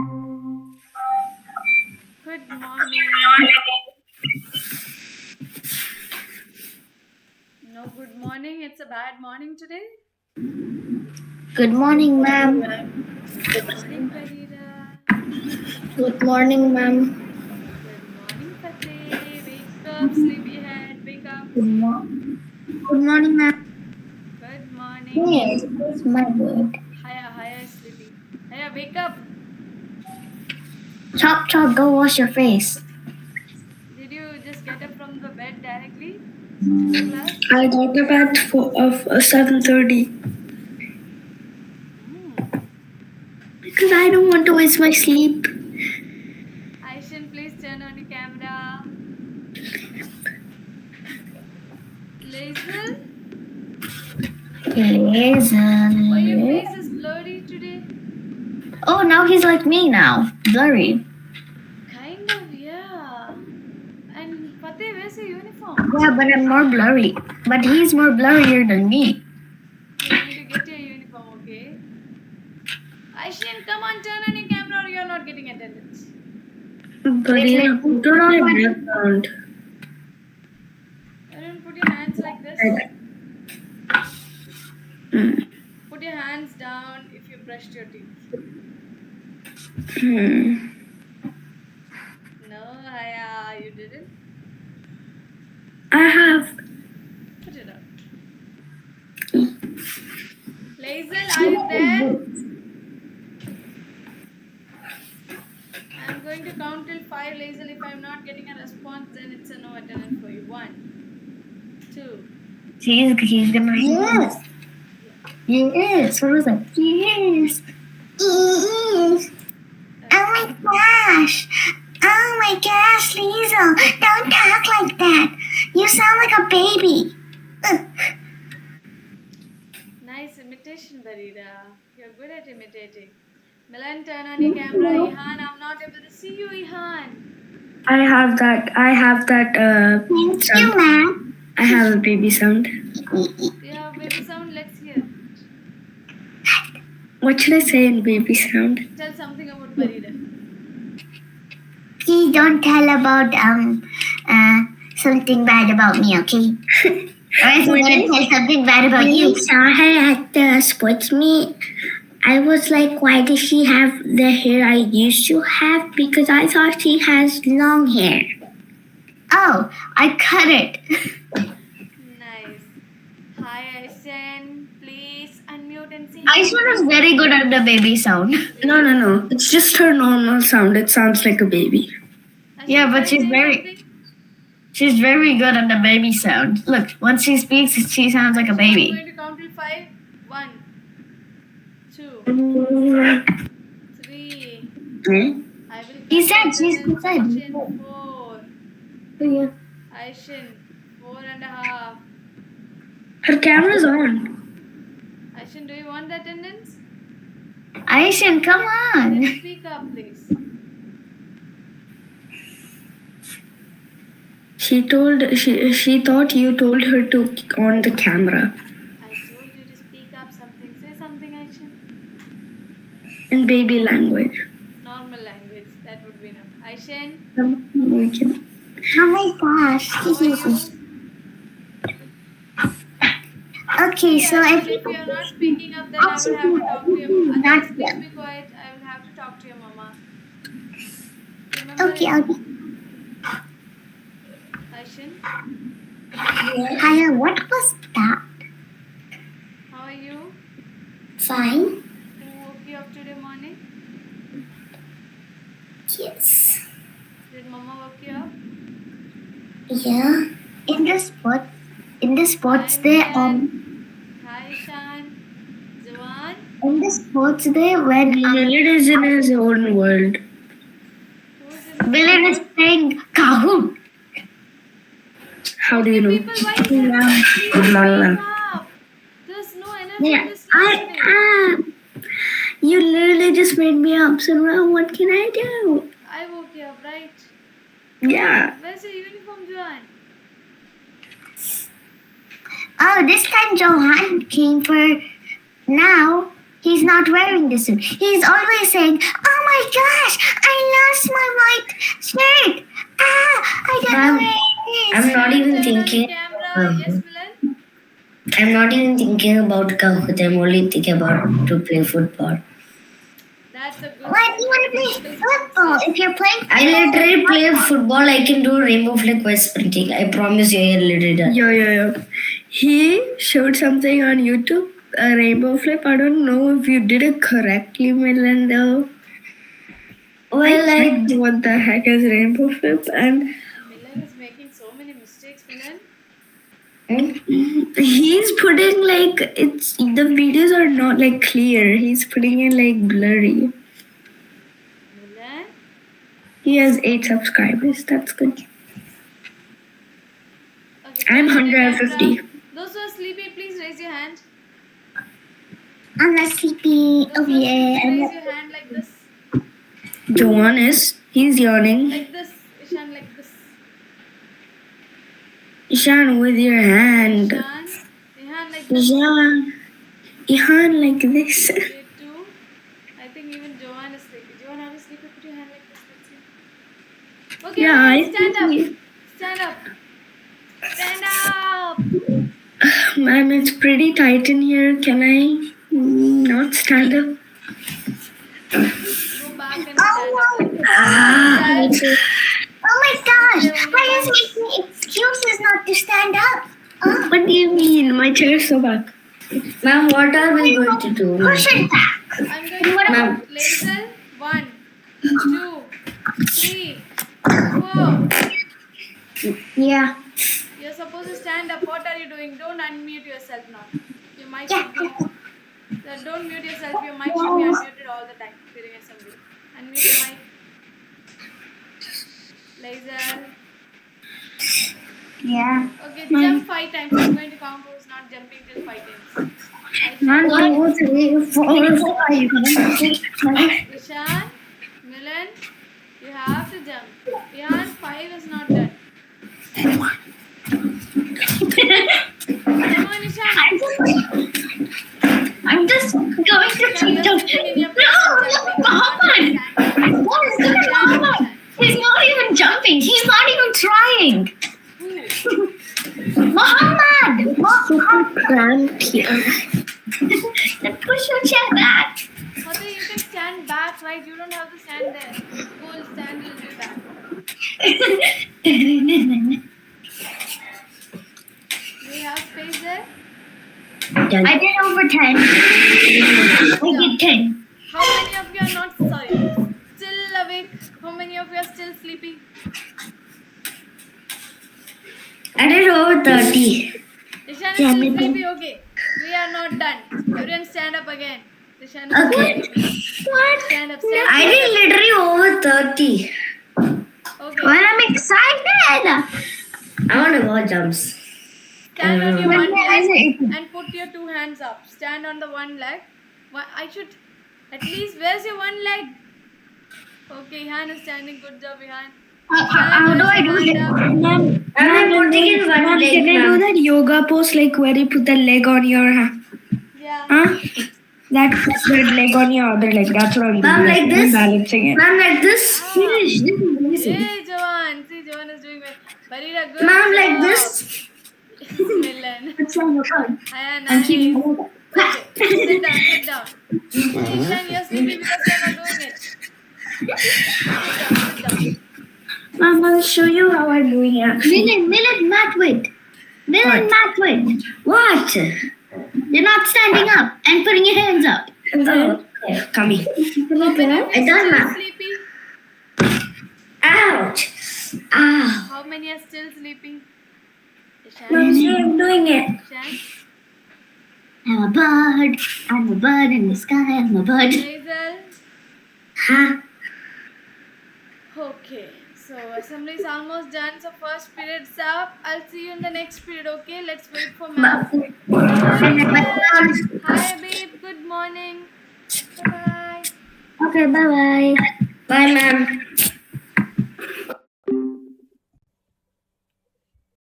Good morning. No good morning. It's a bad morning today. Good morning, ma'am. Good morning, Farida. Good morning, ma'am. Good morning, Fateh. Wake up, sleepyhead. Wake up. Good morning, ma'am. Good morning. Yes, it's my word. Hiya, hiya, sleepy. Hiya, wake up. Chop, chop, go wash your face. Did you just get up from the bed directly to the class? I got up at 7:30 because I don't want to waste my sleep. Aishan, please turn on your camera. Lazel, why your face is blurry today? Oh, now he's like me now. Blurry. Kind of, yeah. And Fateh, where's your uniform? Yeah, but I'm more blurry. But he's more blurrier than me. You're going to get your uniform, okay? Aishan, come on, turn on your camera or you're not getting attendance. But put it on a background. Why don't put your hands like this? Put your hands down if you brushed your teeth. No, Haya, you didn't. I have. Put it up. Lazel, are you there? I'm going to count till 5, Lazel. If I'm not getting a response, then it's a no attendance for you. 1, 2. He's gonna. Yes. Yes. What was that? Yes. Yes. Oh my gosh. Oh my gosh, Liesel. Don't talk like that. You sound like a baby. Nice imitation, Barida. You're good at imitating. Milan, turn on your camera. Ihan, I'm not able to see you, Ihan. I have that. Thank sound. You, ma'am. I have a baby sound. You have baby sound? Let's hear. What should I say in baby sound? Tell something about Barida. Please don't tell about something bad about me, okay? Or else I'm gonna tell something bad about you. When I saw her at the sports meet, I was like, why does she have the hair I used to have? Because I thought she has long hair. Oh, I cut it. Nice. Hi, Aishan. Please unmute and sing. Aishan is very good at the baby sound. No. It's just her normal sound. It sounds like a baby. Aishan, Yeah, but she's very good at the baby sound. Look, once she speaks, she sounds like a baby. I'm going to count till 5. 1, 2, 3. I will count. She said. Aishan, 4. Yeah. Aishan, 4.5. Her camera's on. Aishan, do you want the attendance? Aishan, come on. Then speak up, please. She thought you told her to on the camera. I told you to speak up something. Say something, Aishan. In baby language. Normal language. That would be enough. Aishan. Oh my gosh. Okay, so if you are not speaking up, then I will have to talk to your mama. Please be quiet. I will have to talk to your mama. Remember okay, I'll be. Aishan, Hiya, what was that? how are you? Fine. Who woke you up today morning? Yes. Did mama wake you up? Yeah. In the sports day, Hi, Shan. Jawan. in the sports day when Millard is in his own world. Who's in Millard is playing Kahoot. How do you know? People, why is there There's no energy in this class. You literally just made me up, so now what can I do? I woke you up, right? Yeah. Where's your uniform, Johan? Oh, this time Johan came for. Now he's not wearing the suit. He's always saying, "Oh my gosh! I lost my white shirt. I don't know where it is. I'm not even Turn on thinking. camera. Yes, Milan. I'm not even thinking about Kahoot. I'm only thinking about to play football. That's a good. Why do you want to play football if you're playing? I literally play football. I can do rainbow flag by sprinting. I promise you, I literally done. Yeah. He showed something on YouTube, a rainbow flip. I don't know if you did it correctly, Milan, though. Well, Like, what the heck is rainbow flip? And Milan is making so many mistakes, Milan. he's putting like the videos are not like clear. He's putting in like blurry. Milan. He has 8 subscribers. That's good. Okay, I'm turn on your 150. camera. Those who are sleepy, please raise your hand. I'm not sleepy. Those Oh who are yeah. sleepy, I'm raise not. your hand like this. Joan is. He's yawning. Like this. Ishan, like this. Ishan with your hand. Ishan. Ihan, like this. Ihan like this. Okay, two. I think even Joanne is sleepy. Joanne, are you sleepy? Put your hand like this. Let's see. Okay, Yeah, I stand up. think Stand up. Stand up. Ma'am, it's pretty tight in here. Can I not stand up? Go back and stand up. Like this. Ah, Oh my gosh! Why is making excuses not to stand up? what do you mean? My chair's so back. ma'am, what are we going to do? Push it back. I'm going to Ma'am. count. Laser. 1, 2, 3, 4. Yeah. You're supposed to stand up. What are you doing? Don't unmute yourself now. Your mic Yeah. should be. Don't mute yourself. Your mic should be unmuted all the time during assembly. Unmute your mic. Laser. Yeah. Okay, jump 5 times. I'm going to count who's not jumping till 5 times. 1, 2, 3, 4, 5. Ishan, Milan, you have to jump. Ihan, 5 is not done. Come on, Ishan. I'm just going to keep jumping. No, Muhammad! What is going on? He's not even jumping. He's not even trying. Muhammad! Cramp here. Then push your chair back. Fateh, you can stand back, right? You don't have to stand there. Go stand a little back. Do you have space there? I did over 10. I did 10. How many of you are not still awake? How many of you are still sleeping? I did over 30. Ishan is Yeah, still me too. sleepy. Okay, we are not done. Everyone stand up again. Ishan is Okay. sleepy. What? Stand up, stand I up. did literally over 30. Okay. Well, I'm excited. I want to go jumps. Stand on your When one my eyes are leg open. and put your 2 hands up. Stand on the one leg. I should at least. Where's your one leg? Okay, Ihan is standing. Good job, Ihan. How do I do Stand this? up. Ma'am, I'm putting in one ma'am, leg, can I do ma'am. that yoga pose like where you put the leg on your hand? Yeah. Huh? That leg on your other leg. That's what I'm doing. Ma'am, like I'm this? balancing it. Ma'am, like this. Finish. This is amazing. Hey, Joan. See, Joan is doing well. Farida, good Ma'am, job. like this. Milan. It's on your phone. Ayan, I'm nice. keeping it. Okay, sit down, sit down. Ishan, you're sleepy because you're not doing it. Sit down. Ma'am, I'll show you how I'm doing it. Milan, Matwit. Milan, Matwit. What? You're not standing up and putting your hands up. Oh, okay. Come here. How many of I you done still that. sleepy? Ouch. Ow. How many are still sleeping? Ma'am, Ishan? see, I'm doing it. Ishan? I'm a bird. I'm a bird in the sky. I'm a bird. Hazel? Huh? Okay, so assembly is almost done. So first period's up. I'll see you in the next period, okay? Let's wait for math. Hi, babe. Good morning. Bye-bye. Okay, bye-bye. Bye, ma'am.